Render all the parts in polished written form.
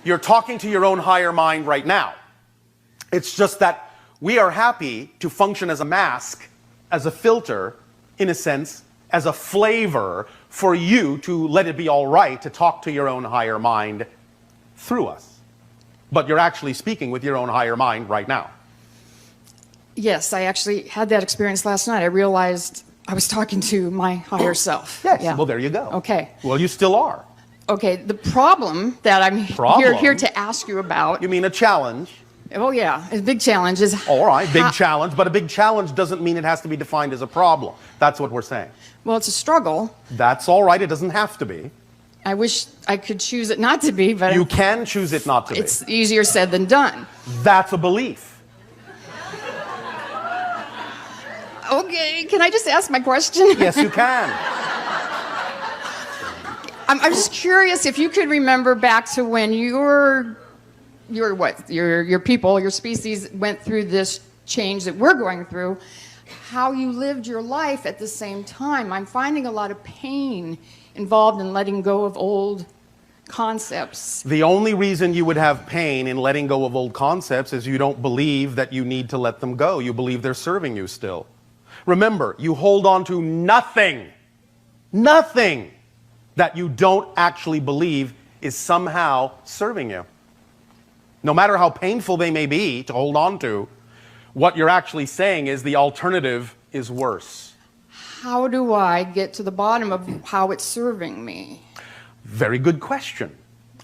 You're talking to your own higher mind right now. It's just that we are happy to function as a mask, as a filter, in a sense, as a flavor for you to let it be all right to talk to your own higher mind through us. But you're actually speaking with your own higher mind right now. Yes, I actually had that experience last night. I realized I was talking to my higher self. Yes, yeah. Well, there you go. Okay. Well, you still are. Okay, the problem that I'm here to ask you about... You mean a challenge? Oh, yeah, a big challenge is... All right, big challenge, but a big challenge doesn't mean it has to be defined as a problem. That's what we're saying. Well, it's a struggle. That's all right, it doesn't have to be. I wish I could choose it not to be, but... You can choose it not to be. It's easier said than done. That's a belief. Okay, can I just ask my question? Yes, you can. I'm just curious if you could remember back to when your people, your species went through this change that we're going through, how you lived your life at the same time. I'm finding a lot of pain involved in letting go of old concepts. The only reason you would have pain in letting go of old concepts is you don't believe that you need to let them go. You believe they're serving you still. Remember, you hold on to nothing that you don't actually believe is somehow serving you. No matter how painful they may be to hold on to, what you're actually saying is the alternative is worse. How do I get to the bottom of how it's serving me? Very good question.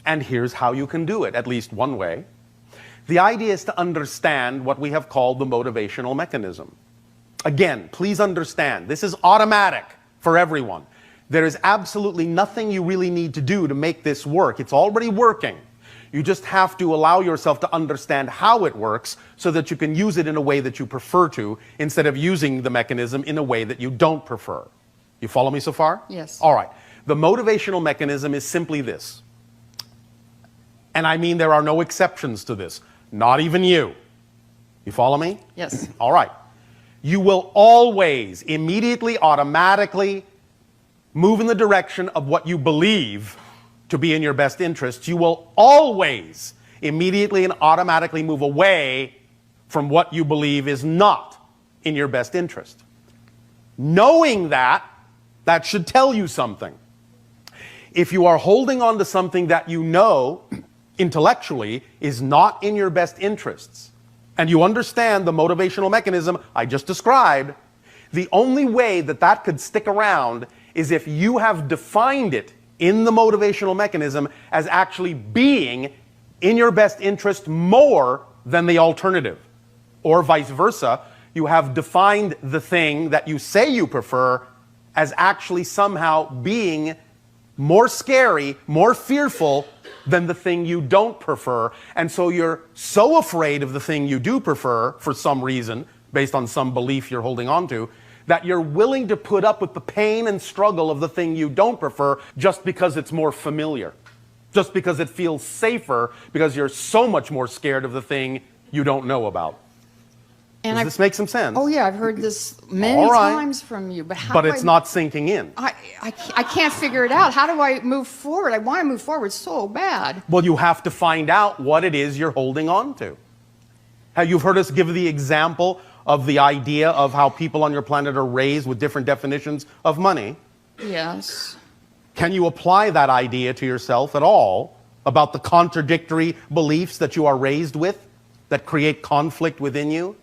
And here's how you can do it, at least one way. The idea is to understand what we have called the motivational mechanism. Again, please understand, this is automatic for everyone. There is absolutely nothing you really need to do to make this work. It's already working. You just have to allow yourself to understand how it works so that you can use it in a way that you prefer to, instead of using the mechanism in a way that you don't prefer. You follow me so far? Yes. All right. The motivational mechanism is simply this. And I mean there are no exceptions to this. Not even you. You follow me? Yes. All right. You will always, immediately, automatically move in the direction of what you believe to be in your best interests. You will always, immediately and automatically move away from what you believe is not in your best interest. Knowing that, that should tell you something. If you are holding on to something that you know intellectually is not in your best interests, and you understand the motivational mechanism I just described, the only way that that could stick around is if you have defined it in the motivational mechanism as actually being in your best interest more than the alternative. Or vice versa, you have defined the thing that you say you prefer as actually somehow being more scary, more fearful than the thing you don't prefer. And so you're so afraid of the thing you do prefer for some reason, based on some belief you're holding on to, that you're willing to put up with the pain and struggle of the thing you don't prefer just because it's more familiar. Just because it feels safer, because you're so much more scared of the thing you don't know about. And does this make some sense? Oh yeah, I've heard this many times from you, but how but it's not sinking in. I can't figure it out. How do I move forward? I want to move forward so bad. Well, you have to find out what it is you're holding on to. You've heard us give the example of the idea of how people on your planet are raised with different definitions of money. Yes. Can you apply that idea to yourself at all about the contradictory beliefs that you are raised with that create conflict within you?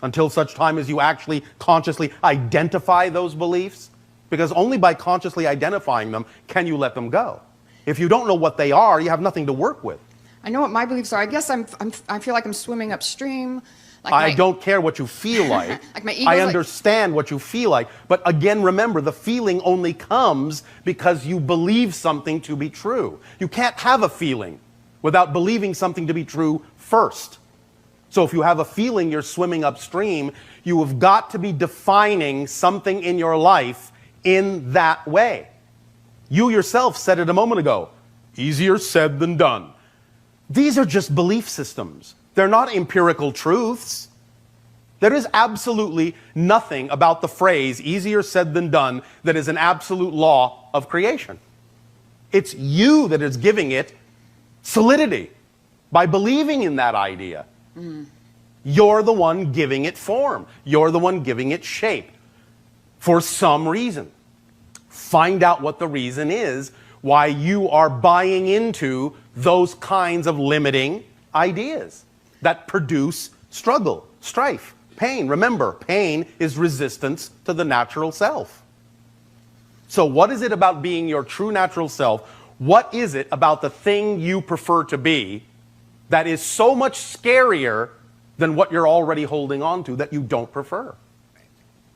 Until such time as you actually consciously identify those beliefs? Because only by consciously identifying them can you let them go. If you don't know what they are, you have nothing to work with. I know what my beliefs are. I guess I feel like I'm swimming upstream. Like I don't care what you feel like. Like my ego's I understand what you feel like. But again, remember, the feeling only comes because you believe something to be true. You can't have a feeling without believing something to be true first. So if you have a feeling you're swimming upstream, you have got to be defining something in your life in that way. You yourself said it a moment ago. Easier said than done. These are just belief systems. They're not empirical truths. There is absolutely nothing about the phrase easier said than done that is an absolute law of creation. It's you that is giving it solidity. by believing in that idea. You're the one giving it form. You're the one giving it shape for some reason. Find out what the reason is why you are buying into those kinds of limiting ideas that produce struggle, strife, pain. Remember, pain is resistance to the natural self. So what is it about being your true natural self? What is it about the thing you prefer to be that is so much scarier than what you're already holding on to that you don't prefer?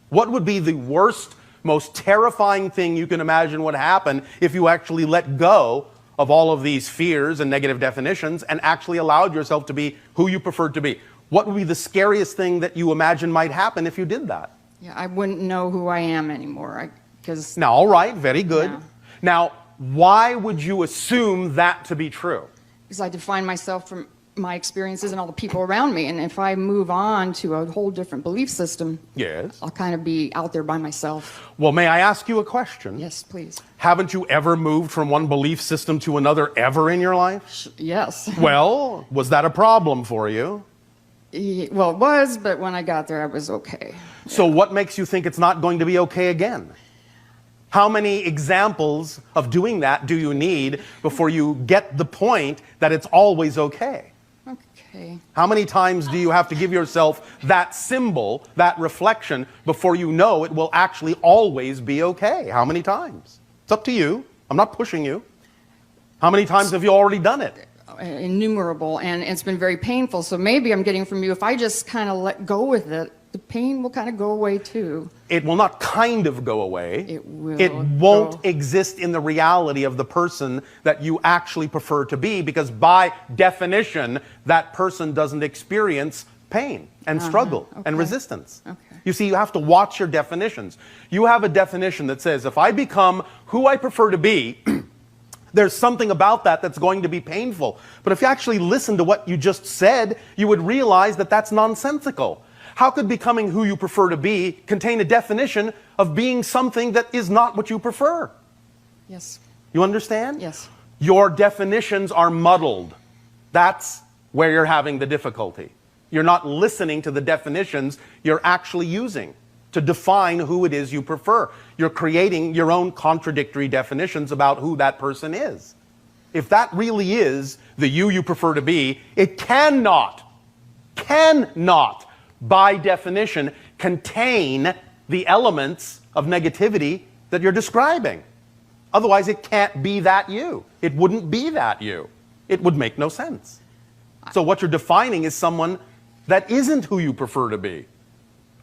What would be the worst, most terrifying thing you can imagine would happen if you actually let go of all of these fears and negative definitions and actually allowed yourself to be who you preferred to be? What would be the scariest thing that you imagine might happen if you did that? Yeah, I wouldn't know who I am anymore. Now, all right, very good. Yeah. Now, why would you assume that to be true? Because I define myself from my experiences and all the people around me. And if I move on to a whole different belief system, Yes. I'll kind of be out there by myself. Well, may I ask you a question? Yes, please. Haven't you ever moved from one belief system to another ever in your life? Yes. Well, was that a problem for you? Well, it was, but when I got there, I was okay. So what makes you think it's not going to be okay again? How many examples of doing that do you need before you get the point that it's always okay? Okay. How many times do you have to give yourself that symbol, that reflection, before you know it will actually always be okay? How many times? It's up to you. I'm not pushing you. How many times have you already done it? Innumerable, and it's been very painful. So maybe I'm getting from you, if I just kind of let go with it, the pain will kind of go away too. It will not kind of go away. It will. It won't exist in the reality of the person that you actually prefer to be, because by definition, that person doesn't experience pain and struggle and resistance. Okay. You see, you have to watch your definitions. You have a definition that says, if I become who I prefer to be, there's something about that that's going to be painful. But if you actually listen to what you just said, you would realize that that's nonsensical. How could becoming who you prefer to be contain a definition of being something that is not what you prefer? Yes. You understand? Yes. Your definitions are muddled. That's where you're having the difficulty. You're not listening to the definitions you're actually using to define who it is you prefer. You're creating your own contradictory definitions about who that person is. If that really is the you prefer to be, it cannot, by definition, contain the elements of negativity that you're describing. Otherwise, it can't be that you. It wouldn't be that you. It would make no sense. So what you're defining is someone that isn't who you prefer to be.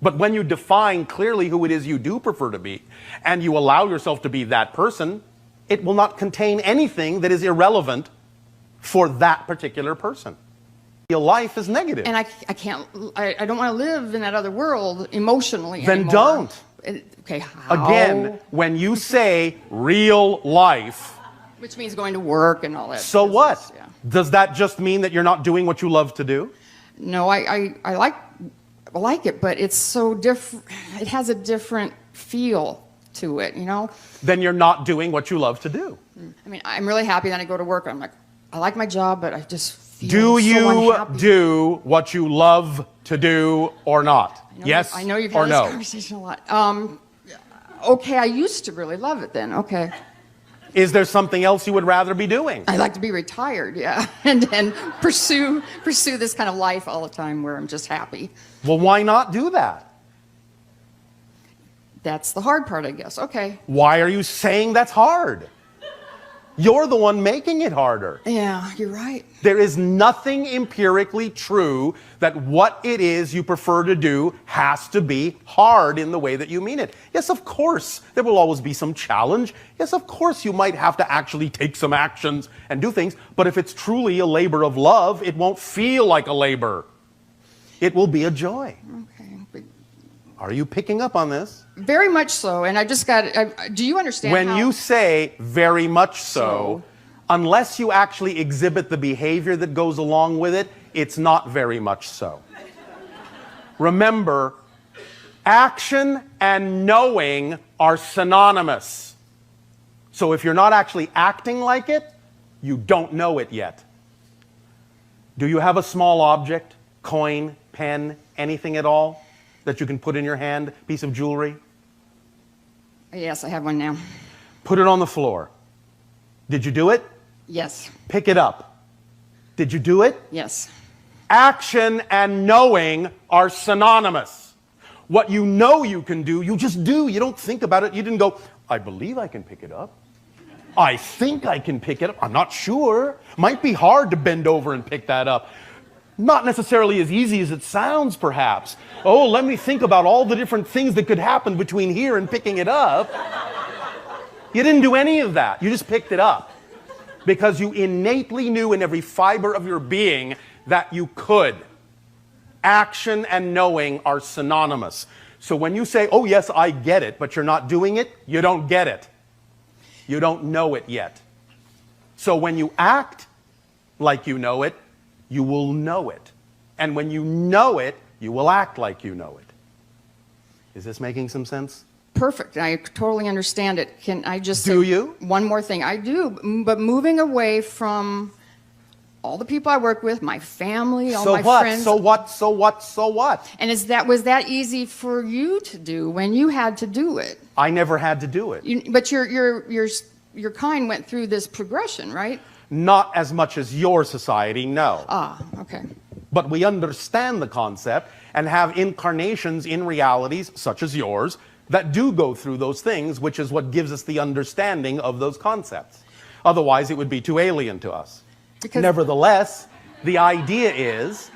But when you define clearly who it is you do prefer to be, and you allow yourself to be that person, it will not contain anything that is irrelevant for that particular person. Your life is negative. And I don't want to live in that other world emotionally Then anymore. don't. Okay, how? Again, when you say real life, Which means going to work and all that. so business, what? yeah. Does that just mean that you're not doing what you love to do? No, I like it, but it's so different. It has a different feel to it, you know? Then you're not doing what you love to do. I mean, I'm really happy that I go to work. I'm like, I like my job, but I just feel Do so you unhappy. do what you love to do or not? Yes I know you've or had this no? conversation a lot. Okay, I used to really love it then. Okay. Is there something else you would rather be doing? I'd like to be retired, yeah, and pursue this kind of life all the time where I'm just happy. Well, why not do that? That's the hard part, I guess. Okay. Why are you saying that's hard? You're the one making it harder. Yeah, you're right. There is nothing empirically true that what it is you prefer to do has to be hard in the way that you mean it. Yes, of course, there will always be some challenge. Yes, of course, you might have to actually take some actions and do things. But if it's truly a labor of love, it won't feel like a labor. It will be a joy. Okay. But Are you picking up on this? very much so. And I just got. Do you understand? When how, you say very much so, unless you actually exhibit the behavior that goes along with it, it's not very much so. Remember, action and knowing are synonymous. So if you're not actually acting like it, you don't know it yet. Do you have a small object, coin, pen, anything at all that you can put in your hand, piece of jewelry? Yes, I have one now. Put it on the floor. Did you do it? Yes. Pick it up. Did you do it? Yes. Action and knowing are synonymous. What you know you can do, you just do. You don't think about it. You didn't go, I believe I can pick it up. I think I can pick it up. I'm not sure. Might be hard to bend over and pick that up. Not necessarily as easy as it sounds, perhaps. Oh, let me think about all the different things that could happen between here and picking it up. You didn't do any of that. You just picked it up because you innately knew in every fiber of your being that you could. Action and knowing are synonymous. So when you say, oh yes, I get it, but you're not doing it, you don't get it. You don't know it yet. So when you act like you know it, you will know it. And when you know it, you will act like you know it. Is this making some sense? Perfect. I totally understand it. Can I just Do say you? one more thing? I do, but moving away from all the people I work with, my family, all my friends. So what? And was that easy for you to do when you had to do it? I never had to do it. But your kind went through this progression, right? Not as much as your society, no. Ah, okay. But we understand the concept and have incarnations in realities, such as yours, that do go through those things, which is what gives us the understanding of those concepts. Otherwise, it would be too alien to us. Nevertheless, the idea is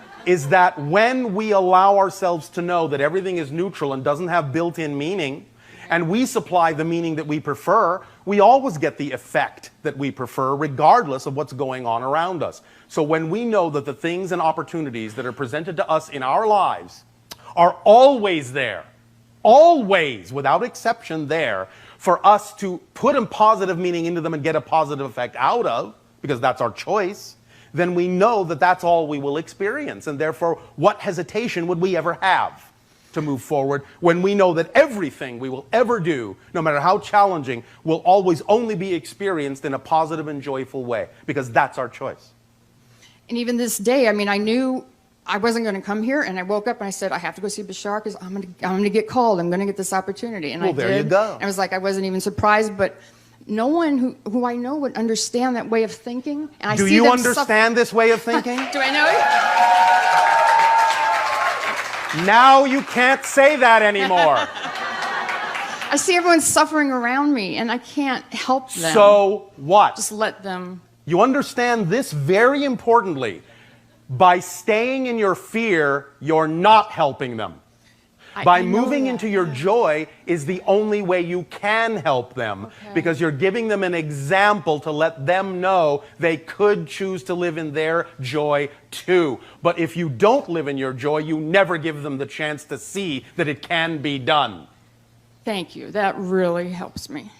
that when we allow ourselves to know that everything is neutral and doesn't have built-in meaning, and we supply the meaning that we prefer, we always get the effect that we prefer regardless of what's going on around us. So when we know that the things and opportunities that are presented to us in our lives are always there, always, without exception there, for us to put a positive meaning into them and get a positive effect out of, because that's our choice, then we know that that's all we will experience. And therefore, what hesitation would we ever have to move forward when we know that everything we will ever do, no matter how challenging, will always only be experienced in a positive and joyful way, because that's our choice. And even this day, I mean, I knew I wasn't going to come here, and I woke up and I said, I have to go see Bashar because I'm going to get called. I'm going to get this opportunity. And well, I did. There you go. And it was like I wasn't even surprised, but no one who I know would understand that way of thinking. And I Do see you them understand this way of thinking? Do I know it? Now you can't say that anymore. I see everyone suffering around me, and I can't help them. So what? Just let them. You understand this very importantly. By staying in your fear, you're not helping them. By moving into your joy is the only way you can help them, because you're giving them an example to let them know they could choose to live in their joy too. But if you don't live in your joy, you never give them the chance to see that it can be done. Thank you. That really helps me.